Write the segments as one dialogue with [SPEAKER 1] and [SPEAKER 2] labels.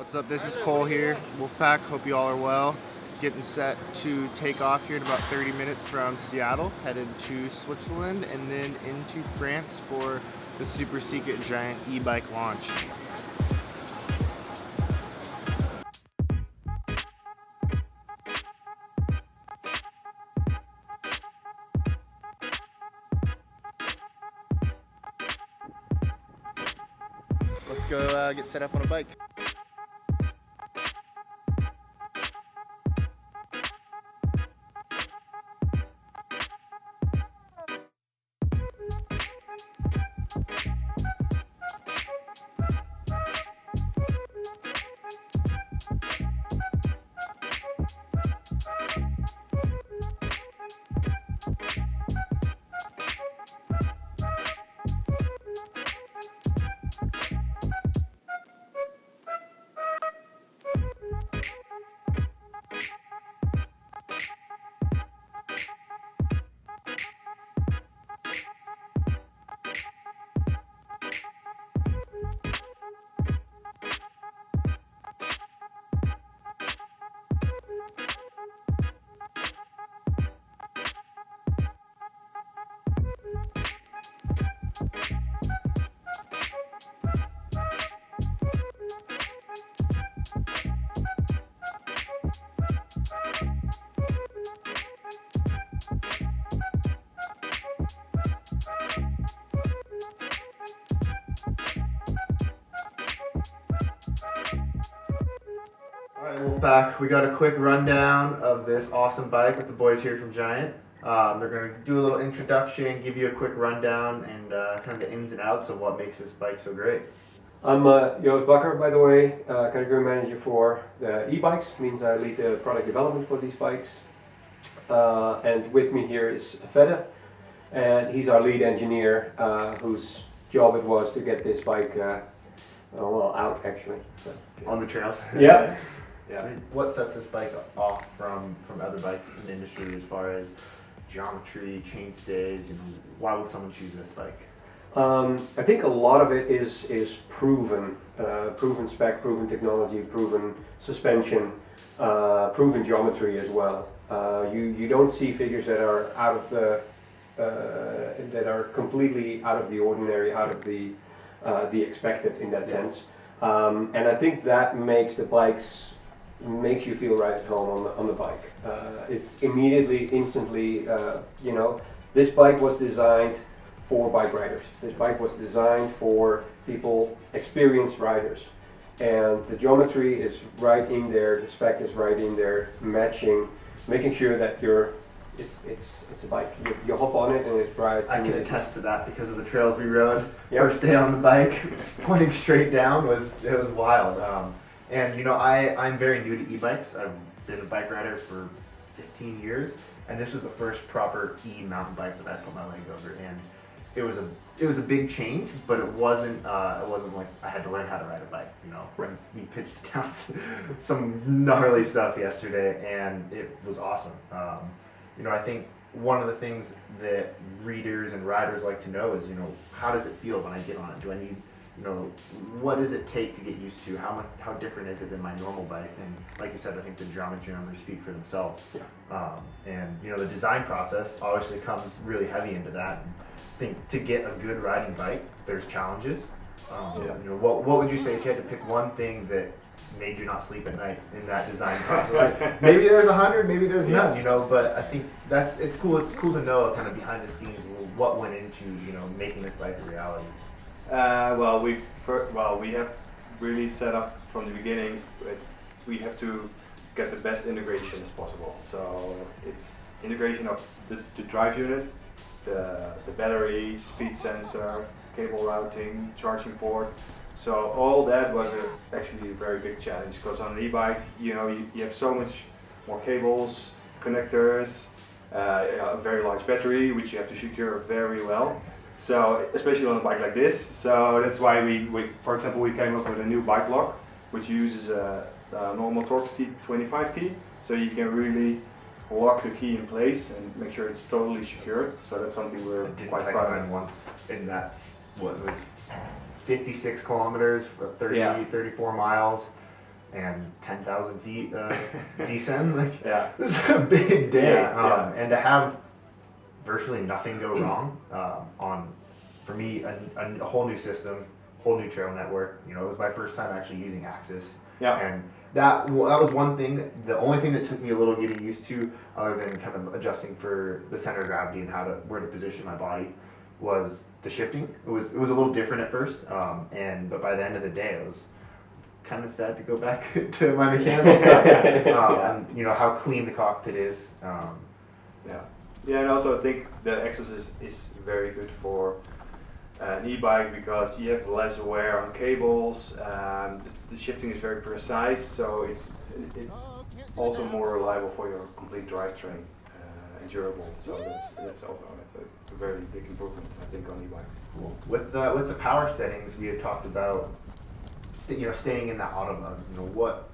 [SPEAKER 1] What's up? This is Cole here, Wolfpack. Hope you all are well. Getting set to take off here in about 30 minutes from Seattle, headed to Switzerland and then into France for the Super Secret Giant e-bike launch. Let's go get set up on a bike. Alright, Wolfpack, we got a quick rundown of this awesome bike with the boys here from Giant. They're going to do a little introduction, give you a quick rundown, and kind of the ins and outs of what makes this bike so great.
[SPEAKER 2] I'm Joost Bakker, by the way, category manager for the e-bikes, means I lead the product development for these bikes. And with me here is Fedde, and he's our lead engineer, whose job it was to get this bike out actually. So,
[SPEAKER 1] On the trails?
[SPEAKER 2] Yeah.
[SPEAKER 1] Yeah. What sets this bike off from other bikes in the industry as far as geometry, chain stays? Why would someone choose this bike?
[SPEAKER 2] I think a lot of it is proven spec, proven technology, proven suspension, proven geometry as well. You don't see figures that are out of the that are completely out of the ordinary, out of the expected in that sense. And I think that makes makes you feel right at home on the bike. It's immediately, instantly, this bike was designed for bike riders. This bike was designed for people, experienced riders. And the geometry is right in there, the spec is right in there, matching, making sure that it's a bike. You hop on it and it rides.
[SPEAKER 1] I can attest to that because of the trails we rode. Yep. First day on the bike, pointing straight down was wild. And I'm very new to e-bikes. I've been a bike rider for 15 years, and this was the first proper e-mountain bike that I put my leg over. And it was a big change, but it wasn't like I had to learn how to ride a bike.
[SPEAKER 2] Right.
[SPEAKER 1] We pitched down some gnarly stuff yesterday, and it was awesome. I think one of the things that readers and riders like to know is, how does it feel when I get on it? Do I need, what does it take to get used to? How different is it than my normal bike? And like you said, I think the geometry numbers speak for themselves.
[SPEAKER 2] Yeah.
[SPEAKER 1] And the design process obviously comes really heavy into that. And I think to get a good riding bike, there's challenges. What would you say if you had to pick one thing that made you not sleep at night in that design process? Like, maybe there's 100, maybe there's none, but I think it's cool to know kind of behind the scenes what went into making this bike a reality.
[SPEAKER 3] We have really set up from the beginning. We have to get the best integration as possible. So it's integration of the drive unit, the battery, speed sensor, cable routing, charging port. So all that was actually a very big challenge, because on an e-bike, you have so much more cables, connectors, a very large battery, which you have to secure very well. So especially on a bike like this. So that's why we for example, we came up with a new bike lock, which uses a normal Torx T25 key. So you can really lock the key in place and make sure it's totally secure. So that's something we're quite proud of.
[SPEAKER 1] Once in that, what was 56 kilometers, 34 miles. and 10,000 feet descend. Like,
[SPEAKER 3] Yeah.
[SPEAKER 1] this is a big day.
[SPEAKER 3] Yeah.
[SPEAKER 1] And to have virtually nothing go wrong on, for me, a whole new system, whole new trail network. You know, it was my first time actually using Axis.
[SPEAKER 3] Yeah.
[SPEAKER 1] And that was one thing, the only thing that took me a little getting used to, other than kind of adjusting for the center of gravity and where to position my body, was the shifting. It was a little different at first, but by the end of the day, it was kind of sad to go back to my mechanical stuff. And you know how clean the cockpit is.
[SPEAKER 3] Yeah, and also I think the Axis is very good for an e-bike because you have less wear on cables. The shifting is very precise, so it's also more reliable for your complete drivetrain and durable. So that's also a very big improvement, I think, on e-bikes.
[SPEAKER 1] Cool. With the power settings, we had talked about staying in that auto mode. You know,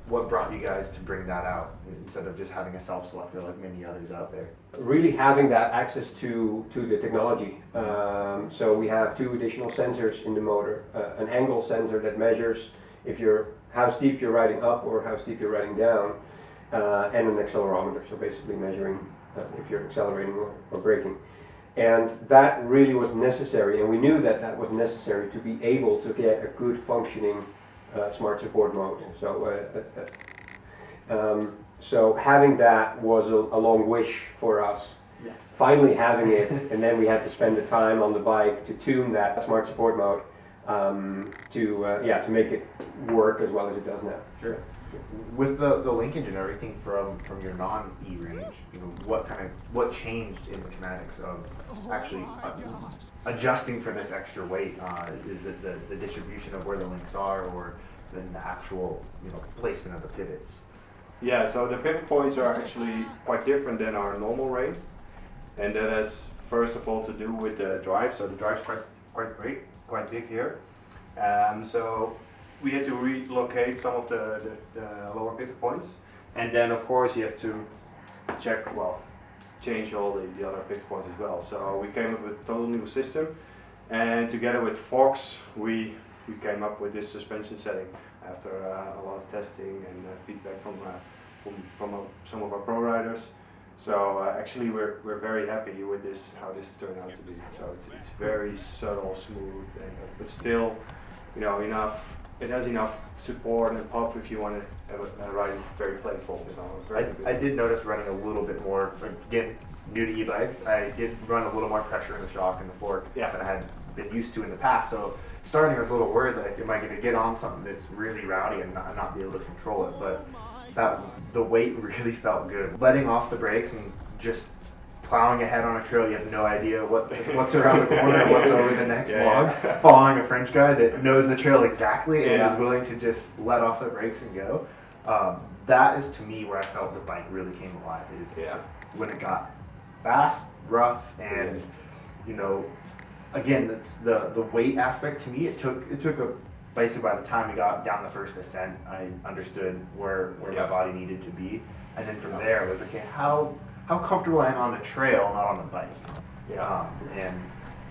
[SPEAKER 1] what brought you guys to bring that out instead of just having a self-selector like many others out there?
[SPEAKER 2] Really having that access to the technology. So we have 2 additional sensors in the motor. An angle sensor that measures how steep you're riding up or how steep you're riding down, and an accelerometer, so basically measuring if you're accelerating or braking. And that really was necessary, and we knew that was necessary to be able to get a good functioning smart support mode. So having that was a long wish for us.
[SPEAKER 1] Yeah.
[SPEAKER 2] Finally having it, and then we had to spend the time on the bike to tune that smart support mode to make it work as well as it does now.
[SPEAKER 1] Sure. With the linkage and everything from your non-E range, you know, what changed in the kinetics of actually adjusting for this extra weight? Is it the distribution of where the links are, or then the actual placement of the pivots?
[SPEAKER 3] Yeah, so the pivot points are actually quite different than our normal range, and that has first of all to do with the drive. So the drive's quite big here. So we had to relocate some of the lower pivot points, and then of course you have to change all the other pivot points as well. So we came up with a total new system, and together with Fox we came up with this suspension setting after a lot of testing and feedback from some of our pro riders. So actually we're very happy with how this turned out to be. So it's very subtle, smooth, but still enough. It has enough support and pop if you want to ride it very playful. So
[SPEAKER 1] I did notice running a little bit more, again, new to e-bikes, I did run a little more pressure in the shock and the fork than I had been used to in the past. So starting I was a little worried, like, am I going to get on something that's really rowdy and not be able to control it? But the weight really felt good. Letting off the brakes and just plowing ahead on a trail, you have no idea what's around the corner, what's over the next log. Following a French guy that knows the trail exactly and is willing to just let off the brakes and go. That is to me where I felt the bike really came alive. Is when it got fast, rough, and again, that's the weight aspect to me. It took basically by the time we got down the first ascent, I understood where my body needed to be, and then from there it was okay. How comfortable I am on the trail, not on the bike. And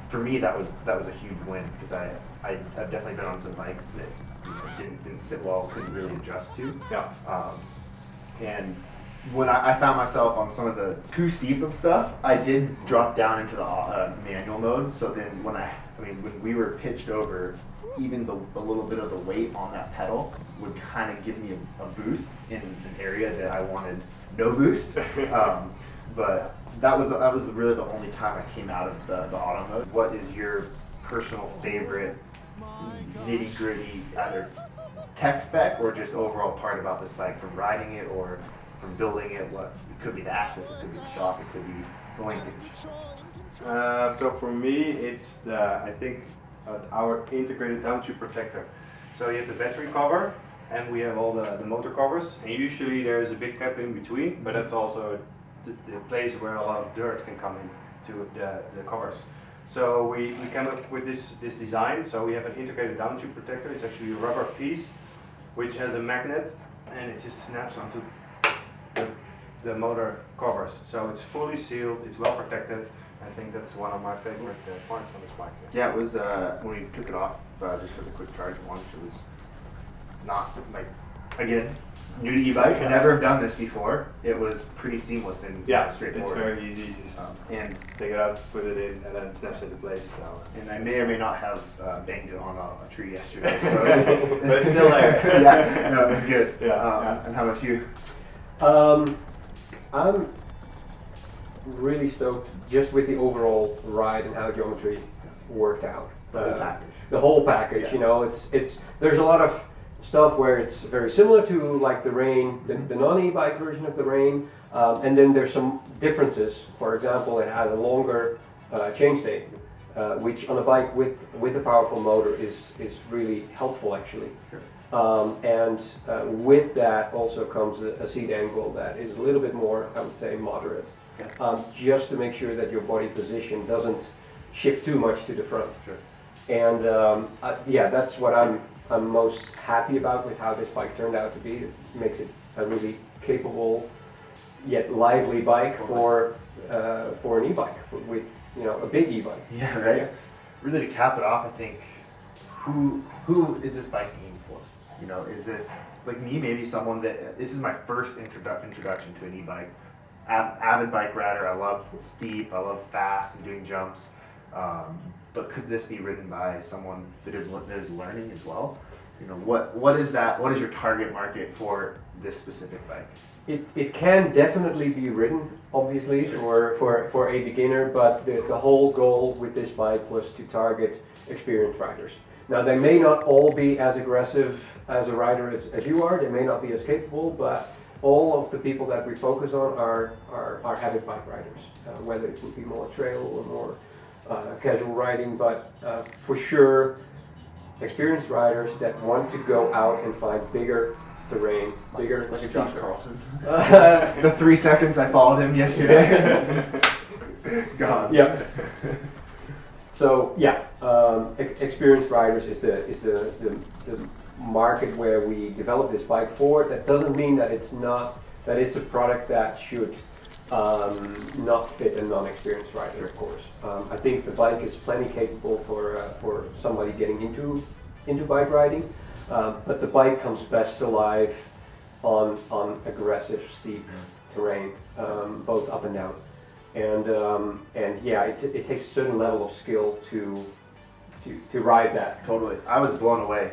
[SPEAKER 1] for me, that was a huge win because I've definitely been on some bikes that didn't sit well, couldn't really adjust to. And when I found myself on some of the too steep of stuff, I did drop down into the manual mode. So then when we were pitched over, even a little bit of the weight on that pedal would kind of give me a boost in an area that I wanted no boost. But that was really the only time I came out of the auto mode. What is your personal favorite nitty gritty, either tech spec or just overall part about this bike, from riding it or from building it? It could be the axis, it could be the shock, it could be the linkage.
[SPEAKER 3] So for me, it's I think our integrated downtube protector. So you have the battery cover, and we have all the motor covers, and usually there is a big cap in between, but that's also the place where a lot of dirt can come in to the covers. So we came up with this design. So we have an integrated downtube protector. It's actually a rubber piece which has a magnet, and it just snaps onto the motor covers. So it's fully sealed, it's well protected. I think that's one of my favorite parts on this bike.
[SPEAKER 1] Yeah, it was when we took it off just for the quick charge launch. It was not like again, new to e-bikes, never have done this before. It was pretty seamless and straightforward.
[SPEAKER 3] It's very easy. You just
[SPEAKER 1] and
[SPEAKER 3] take it out, put it in, and then it snaps into place. So.
[SPEAKER 1] And I may or may not have banged it on a tree yesterday, so
[SPEAKER 3] but it's still there.
[SPEAKER 1] Yeah, no, it was good.
[SPEAKER 3] Yeah.
[SPEAKER 1] And how about you?
[SPEAKER 2] I'm really stoked just with the overall ride and how geometry worked out.
[SPEAKER 1] The whole package.
[SPEAKER 2] The whole package,
[SPEAKER 1] Yeah.
[SPEAKER 2] you know, it's there's a lot of stuff where it's very similar to like the Rain, the non-e-bike version of the Rain, and then there's some differences. For example, it has a longer chainstay, which on a bike with a powerful motor is really helpful actually.
[SPEAKER 1] Sure.
[SPEAKER 2] And with that also comes a seat angle that is a little bit more, I would say, moderate, just to make sure that your body position doesn't shift too much to the front.
[SPEAKER 1] Sure.
[SPEAKER 2] And yeah, that's what I'm most happy about with how this bike turned out to be. It makes it a really capable yet lively bike for an e-bike with a big e-bike.
[SPEAKER 1] Yeah, right. Yeah. Really, to cap it off, I think who is this bike aimed for? You know, is this like me? Maybe someone that this is my first introduction to an e-bike. Avid bike rider. I love steep. I love fast and doing jumps. But could this be ridden by someone that is learning as well? You know, what is that? What is your target market for this specific bike?
[SPEAKER 2] It can definitely be ridden, obviously, for a beginner, but the whole goal with this bike was to target experienced riders. Now, they may not all be as aggressive as a rider as you are, they may not be as capable, but all of the people that we focus on are avid bike riders, whether it would be more trail or more casual riding, but for sure experienced riders that want to go out and find bigger terrain, bigger
[SPEAKER 1] like a
[SPEAKER 2] steep.
[SPEAKER 1] Josh Carlson. The 3 seconds I followed him yesterday. God.
[SPEAKER 2] Yeah. So yeah, experienced riders is the market where we develop this bike for. That doesn't mean that it's a product that should not fit a non-experienced rider, of course. I think the bike is plenty capable for somebody getting into bike riding, but the bike comes best to life on aggressive, steep terrain, both up and down. And yeah, it takes a certain level of skill to ride that.
[SPEAKER 1] Totally. I was blown away.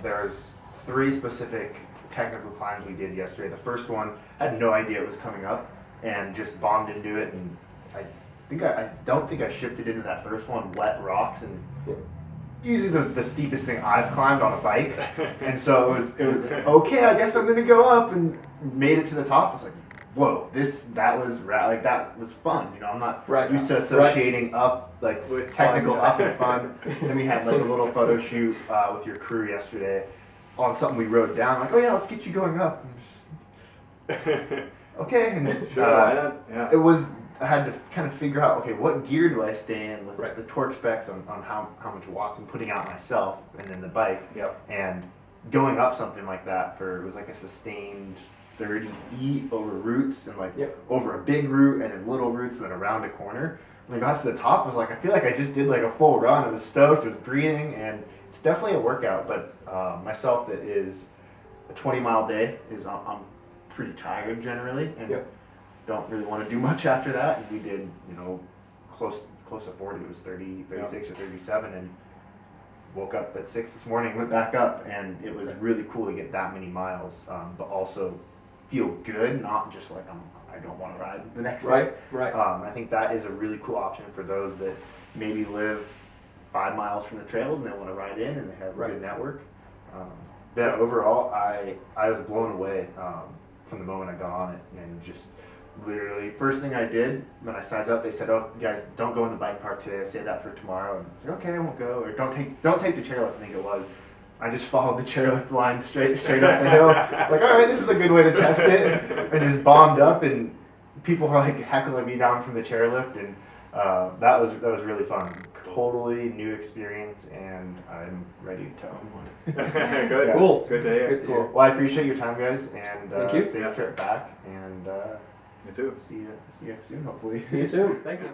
[SPEAKER 1] There's 3 specific technical climbs we did yesterday. The first one, I had no idea it was coming up and just bombed into it, and I don't think I shifted into that first one, wet rocks, and easily the steepest thing I've climbed on a bike. And so it was okay, I guess I'm gonna go up, and made it to the top. I was like, whoa, that was fun. You know, I'm not used to associating up like with technical up and fun. Then we had like a little photo shoot with your crew yesterday on something we wrote down. Like, oh yeah, let's get you going up. Okay, and it was. I had to kind of figure out, okay, what gear do I stay in with the torque specs on how much watts I'm putting out myself, and then the bike.
[SPEAKER 3] Yep.
[SPEAKER 1] And going up something like that it was like a sustained 30 feet over roots and over a big root and then little roots and then around a corner. When I got to the top, I was like, I feel like I just did like a full run. I was stoked, I was breathing, and it's definitely a workout. But myself, that is a 20-mile day, I'm pretty tired generally, and don't really want to do much after that. And we did, close to 40. It was 30, 36 or 37, and woke up at 6 this morning, went back up, and it was really cool to get that many miles, but also feel good, not just like I don't want to ride the next day.
[SPEAKER 2] Right.
[SPEAKER 1] I think that is a really cool option for those that maybe live 5 miles from the trails and they want to ride in and they have a good network. But overall, I was blown away from the moment I got on it, and just literally first thing I did when I sized up, they said, "Oh, guys, don't go in the bike park today. I saved that for tomorrow." And I was like, "Okay, I won't go." Or don't take the chairlift. I think it was. I just followed the chairlift line straight up the hill. It's like, all right, this is a good way to test it, and just bombed up, and people were like heckling me down from the chairlift, and that was really fun. Totally new experience, and I'm ready to own one.
[SPEAKER 3] Good.
[SPEAKER 1] Yeah.
[SPEAKER 2] Cool.
[SPEAKER 3] Good to hear.
[SPEAKER 2] Good to hear.
[SPEAKER 1] Well, I appreciate your time, guys, and
[SPEAKER 2] Thank you.
[SPEAKER 1] safe trip back, and
[SPEAKER 3] You too.
[SPEAKER 1] see you soon, hopefully.
[SPEAKER 2] See you soon. Thank you.